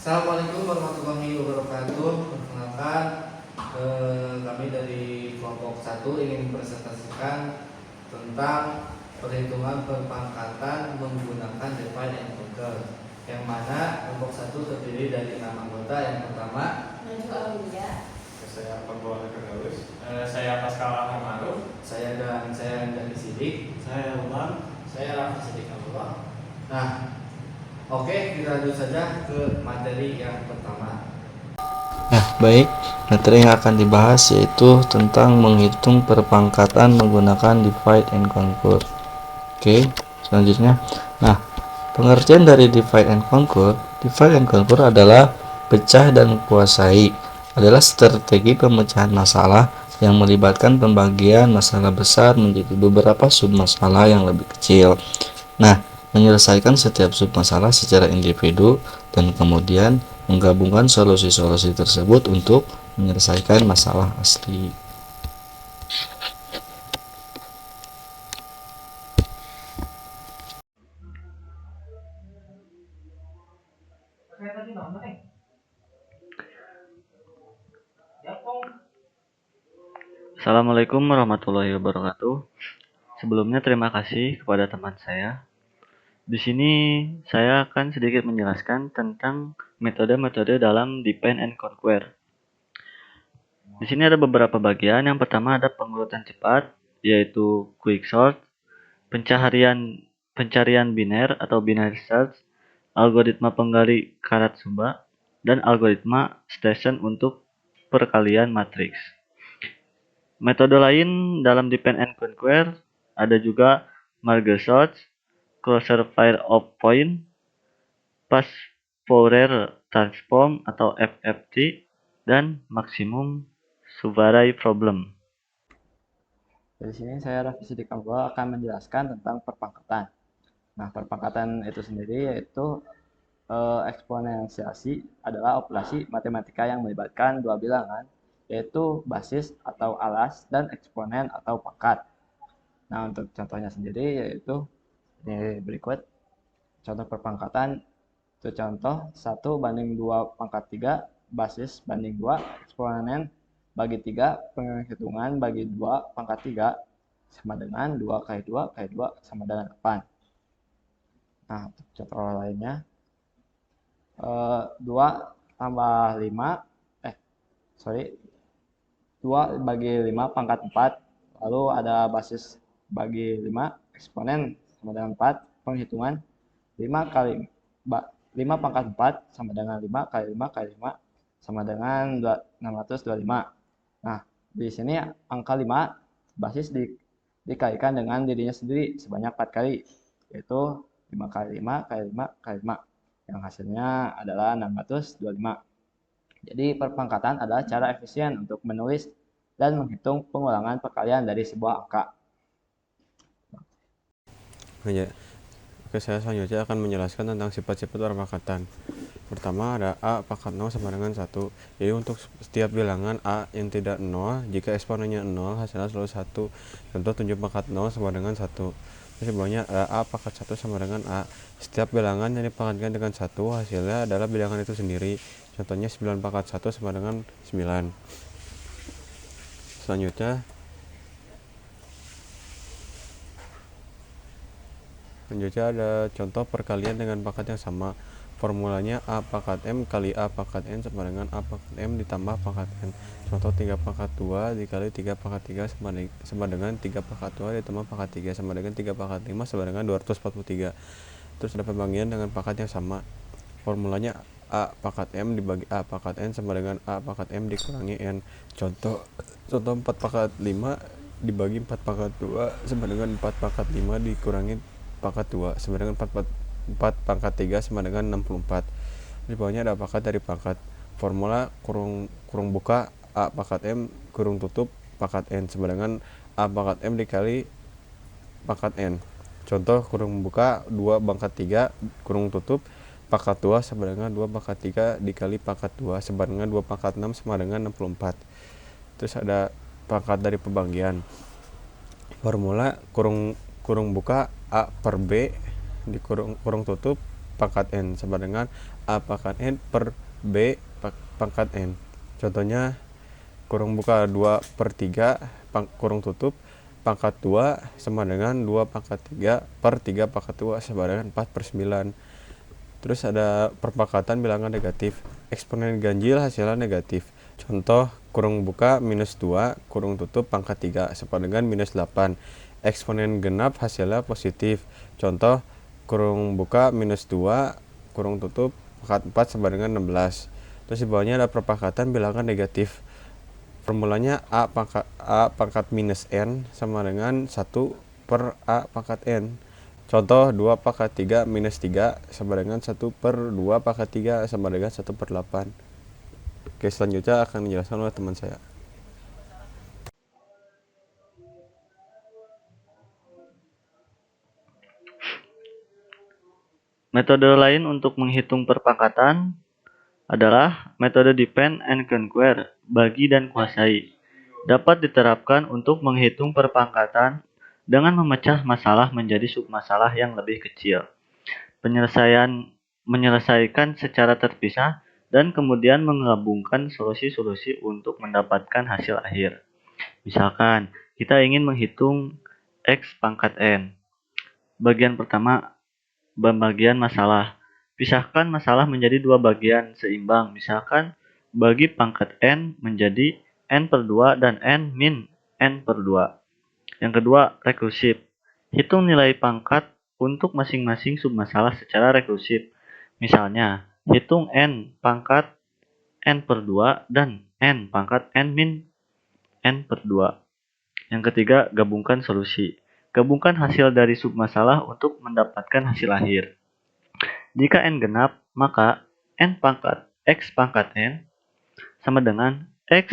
Assalamualaikum warahmatullahi wabarakatuh. Perkenalkan, kami dari kelompok 1 ingin mempresentasikan tentang perhitungan perpangkatan menggunakan divide and conquer, yang mana kelompok 1 terdiri dari 6 anggota. Yang pertama, Najwa Aulia. Saya Pembawa Kedawis. Saya Pascal Ahmad. saya dari Sidik. Saya Umar. Saya Rafi Sidik Abdullah. Nah, oke, kita lanjut saja ke materi yang pertama. Nah, baik. Materi yang akan dibahas yaitu tentang menghitung perpangkatan menggunakan divide and conquer. Oke, selanjutnya. Nah, pengertian dari divide and conquer. Divide and conquer adalah pecah dan kuasai. Adalah strategi pemecahan masalah yang melibatkan pembagian masalah besar menjadi beberapa submasalah yang lebih kecil. Nah, menyelesaikan setiap submasalah secara individu dan kemudian menggabungkan solusi-solusi tersebut untuk menyelesaikan masalah asli. Assalamualaikum warahmatullahi wabarakatuh. Sebelumnya terima kasih kepada teman saya. Di sini saya akan sedikit menjelaskan tentang metode-metode dalam divide and conquer. Di sini ada beberapa bagian. Yang pertama ada pengurutan cepat, yaitu quick sort, pencarian biner atau binary search, algoritma penggali Karatsuba, dan algoritma station untuk perkalian matriks. Metode lain dalam divide and conquer ada juga merge sort, crossfire of point, fast Fourier transform atau FFT, dan maximum subvariate problem. Di sini saya Raffi Sidik Abdullah akan menjelaskan tentang perpangkatan. Nah, perpangkatan itu sendiri yaitu eksponensiasi adalah operasi matematika yang melibatkan dua bilangan, yaitu basis atau alas dan eksponen atau pangkat. Nah, untuk contohnya sendiri yaitu ini berikut contoh perpangkatan. Itu contoh 1 banding 2 pangkat 3, basis banding 2, eksponen bagi 3, penghitungan bagi 2 pangkat 3 sama dengan 2 kali 2 kali 2 sama dengan 8. Nah, untuk contoh lainnya 2 tambah 5 2 bagi 5 pangkat 4, lalu ada basis bagi 5, eksponen sama dengan 4, penghitungan 5 kali 5 pangkat 4 sama dengan 5 kali 5 kali 5 sama dengan 625. Nah, di sini angka 5 basis dikalikan dengan dirinya sendiri sebanyak 4 kali, yaitu 5 kali 5 kali 5 kali 5, yang hasilnya adalah 625. Jadi perpangkatan adalah cara efisien untuk menulis dan menghitung pengulangan perkalian dari sebuah angka. Oke, saya selanjutnya akan menjelaskan tentang sifat-sifat perpangkatan. Pertama ada A pangkat 0 sama dengan 1. Jadi untuk setiap bilangan A yang tidak 0, jika eksponennya 0, hasilnya selalu 1. Contoh 7 pangkat 0 sama dengan 1. Sebelumnya A pangkat 1 sama dengan A. Setiap bilangan yang dipangkatkan dengan 1, hasilnya adalah bilangan itu sendiri. Contohnya 9 pangkat 1 sama dengan 9. Selanjutnya ada contoh perkalian dengan pangkat yang sama. Formulanya A pangkat M kali A pangkat N sama dengan A pangkat M ditambah pangkat N. Contoh 3 pangkat 2 dikali 3 pangkat 3 sama dengan 3 pangkat 2 ditambah pangkat 3 sama dengan 3 pangkat 5 sama dengan 243. Terus ada pembagian dengan pangkat yang sama. Formulanya A pangkat M dibagi A pangkat N sama dengan A pangkat M dikurangi N. Contoh 4 pangkat 5 dibagi 4 pangkat 2 sama dengan 4 pangkat 5 dikurangi pangkat 2 sama dengan 4 pangkat 3 sama dengan 64. Di bawahnya ada pangkat dari pangkat. Formula kurung buka A pangkat M kurung tutup pangkat N sama dengan A pangkat M dikali pangkat N. Contoh kurung buka 2 pangkat 3 kurung tutup pangkat 2 sama dengan 2 pangkat 3 dikali pangkat 2 sama dengan 2 pangkat 6 sama dengan 64. Terus ada pangkat dari pembagian. Formula kurung buka A per B di kurung tutup pangkat N sama dengan A pangkat N per B pangkat N. Contohnya kurung buka 2/3 kurung tutup pangkat 2 sama dengan 2 pangkat 3 per 3 pangkat 2 sama dengan 4/9. Terus ada perpangkatan bilangan negatif. Eksponen ganjil hasilnya negatif. Contoh kurung buka -2 kurung tutup pangkat 3 sama dengan -8. Eksponen genap hasilnya positif. Contoh kurung buka -2 kurung tutup pangkat 4 sama dengan 16. Terus di bawahnya ada perpangkatan bilangan negatif. Formulanya A pangkat minus N sama dengan 1 per A pangkat N. Contoh 2 pangkat 3 minus 3 sama dengan 1 per 2 pangkat 3 sama dengan 1/8. Oke, selanjutnya akan dijelaskan oleh teman saya. Metode lain untuk menghitung perpangkatan adalah metode depend and conquer, bagi dan kuasai. Dapat diterapkan untuk menghitung perpangkatan dengan memecah masalah menjadi submasalah yang lebih kecil. Menyelesaikan secara terpisah dan kemudian menggabungkan solusi-solusi untuk mendapatkan hasil akhir. Misalkan, kita ingin menghitung X pangkat N. Bagian pertama, pembagian masalah. Pisahkan masalah menjadi dua bagian seimbang. Misalkan, bagi pangkat N menjadi N/2 dan N min N/2. Yang kedua, rekursif. Hitung nilai pangkat untuk masing-masing submasalah secara rekursif. Misalnya, hitung N pangkat N/2 dan N pangkat N min N/2. Yang ketiga, gabungkan solusi. Gabungkan hasil dari submasalah untuk mendapatkan hasil akhir. Jika N genap, maka N pangkat X pangkat N sama dengan X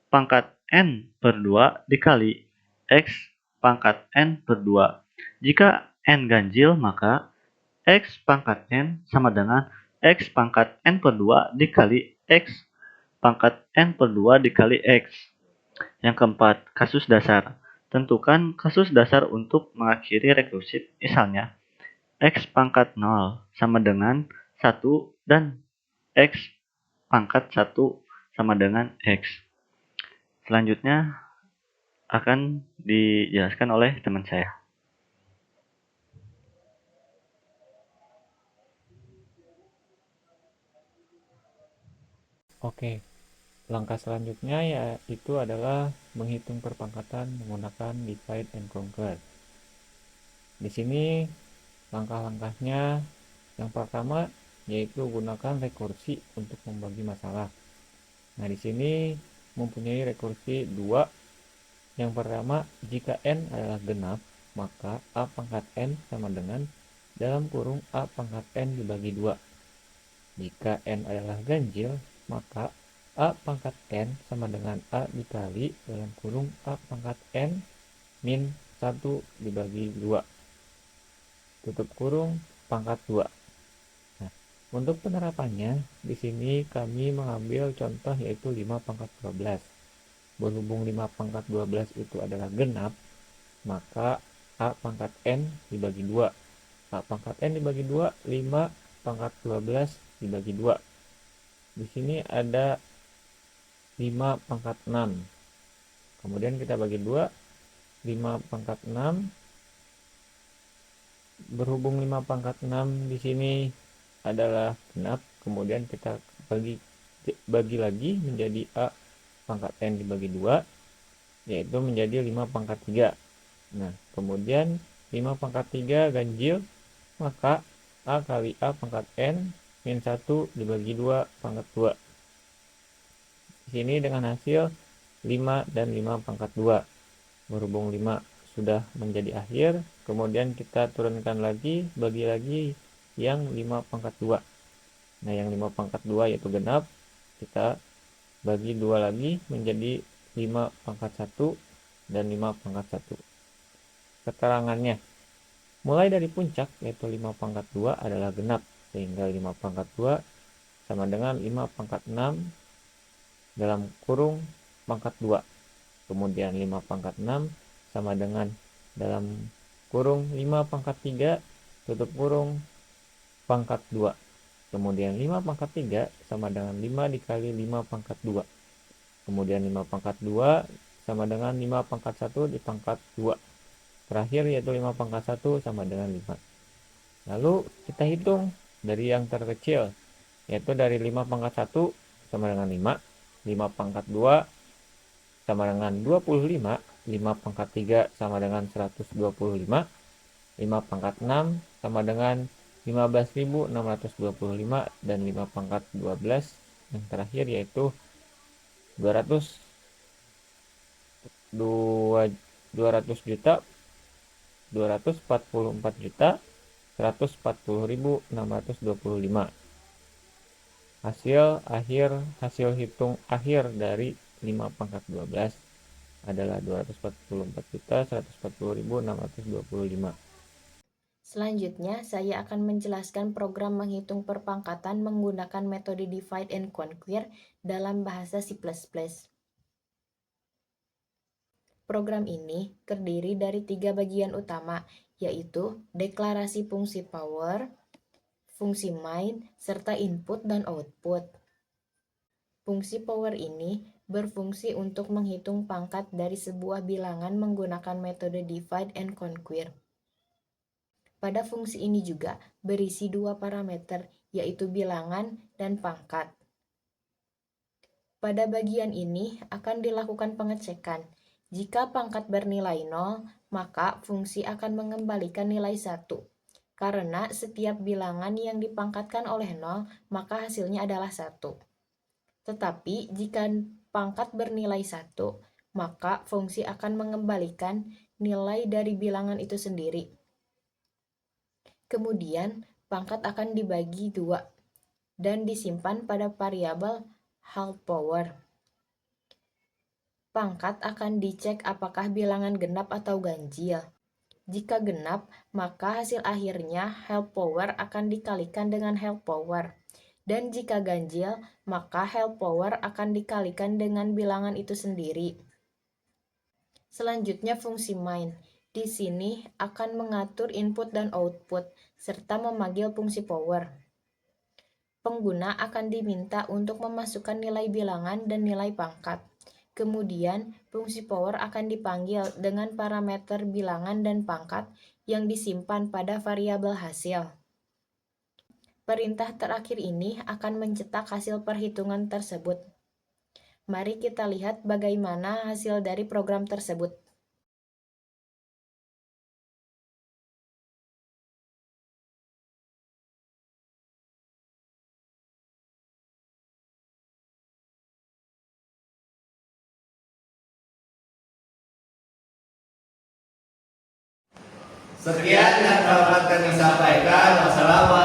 pangkat N/2 dikali X pangkat N/2. Jika N ganjil, maka X pangkat N sama dengan X pangkat N/2 dikali X pangkat N/2 dikali X. Yang keempat, kasus dasar. Tentukan kasus dasar untuk mengakhiri rekursif. Misalnya, X pangkat 0 sama dengan 1 dan X pangkat 1 sama dengan X. Selanjutnya akan dijelaskan oleh teman saya. Oke, langkah selanjutnya yaitu adalah menghitung perpangkatan menggunakan divide and conquer. Di sini langkah-langkahnya yang pertama yaitu gunakan rekursi untuk membagi masalah. Nah, di sini mempunyai rekursi 2. Yang pertama, jika N adalah genap, maka A pangkat N sama dengan dalam kurung A pangkat N dibagi 2. Jika N adalah ganjil, maka A pangkat N sama dengan A dikali dalam kurung A pangkat N min 1 dibagi 2. Tutup kurung pangkat 2. Nah, untuk penerapannya, di sini kami mengambil contoh yaitu 5 pangkat 12. Berhubung 5 pangkat 12 itu adalah genap, maka A pangkat N dibagi 2. A pangkat N dibagi 2, 5 pangkat 12 dibagi 2. Di sini ada 5 pangkat 6. Kemudian kita bagi 2. 5 pangkat 6. Berhubung 5 pangkat 6 di sini adalah genap, kemudian kita bagi lagi menjadi A pangkat N dibagi 2, yaitu menjadi 5 pangkat 3. Nah, kemudian 5 pangkat 3 ganjil, maka A kali A pangkat N min 1 dibagi 2 pangkat 2. Di sini dengan hasil 5 dan 5 pangkat 2. Berhubung 5 sudah menjadi akhir, kemudian kita turunkan lagi, bagi lagi yang 5 pangkat 2. Nah, yang 5 pangkat 2 yaitu genap, kita bagi 2 lagi menjadi 5 pangkat 1 dan 5 pangkat 1. Keterangannya, mulai dari puncak yaitu 5 pangkat 2 adalah genap, sehingga 5 pangkat 2 sama dengan 5 pangkat 6 dalam kurung pangkat 2. Kemudian 5 pangkat 6 sama dengan dalam kurung 5 pangkat 3 tutup kurung pangkat 2. Kemudian 5 pangkat 3 sama dengan 5 dikali 5 pangkat 2. Kemudian 5 pangkat 2 sama dengan 5 pangkat 1 di pangkat 2. Terakhir yaitu 5 pangkat 1 sama dengan 5. Lalu kita hitung dari yang terkecil, yaitu dari 5 pangkat 1 sama dengan 5, 5 pangkat 2 sama dengan 25, 5 pangkat 3 sama dengan 125, 5 pangkat 6 sama dengan 15.625, dan 5 pangkat 12 yang terakhir yaitu 200 juta 244 juta 140.625. Hasil hitung akhir dari 5 pangkat 12 adalah 244.140.625. Selanjutnya, saya akan menjelaskan program menghitung perpangkatan menggunakan metode divide and conquer dalam bahasa C++. Program ini terdiri dari 3 bagian utama, yaitu deklarasi fungsi power, fungsi main, serta input dan output. Fungsi power ini berfungsi untuk menghitung pangkat dari sebuah bilangan menggunakan metode divide and conquer. Pada fungsi ini juga berisi 2 parameter, yaitu bilangan dan pangkat. Pada bagian ini akan dilakukan pengecekan. Jika pangkat bernilai 0, maka fungsi akan mengembalikan nilai 1. Karena setiap bilangan yang dipangkatkan oleh 0, maka hasilnya adalah 1. Tetapi jika pangkat bernilai 1, maka fungsi akan mengembalikan nilai dari bilangan itu sendiri. Kemudian, pangkat akan dibagi 2 dan disimpan pada variabel half power. Pangkat akan dicek apakah bilangan genap atau ganjil. Jika genap, maka hasil akhirnya half power akan dikalikan dengan half power. Dan jika ganjil, maka half power akan dikalikan dengan bilangan itu sendiri. Selanjutnya fungsi main. Di sini akan mengatur input dan output, serta memanggil fungsi power. Pengguna akan diminta untuk memasukkan nilai bilangan dan nilai pangkat. Kemudian, fungsi power akan dipanggil dengan parameter bilangan dan pangkat yang disimpan pada variabel hasil. Perintah terakhir ini akan mencetak hasil perhitungan tersebut. Mari kita lihat bagaimana hasil dari program tersebut. Sekian yang dapat kami sampaikan. Wassalamualaikum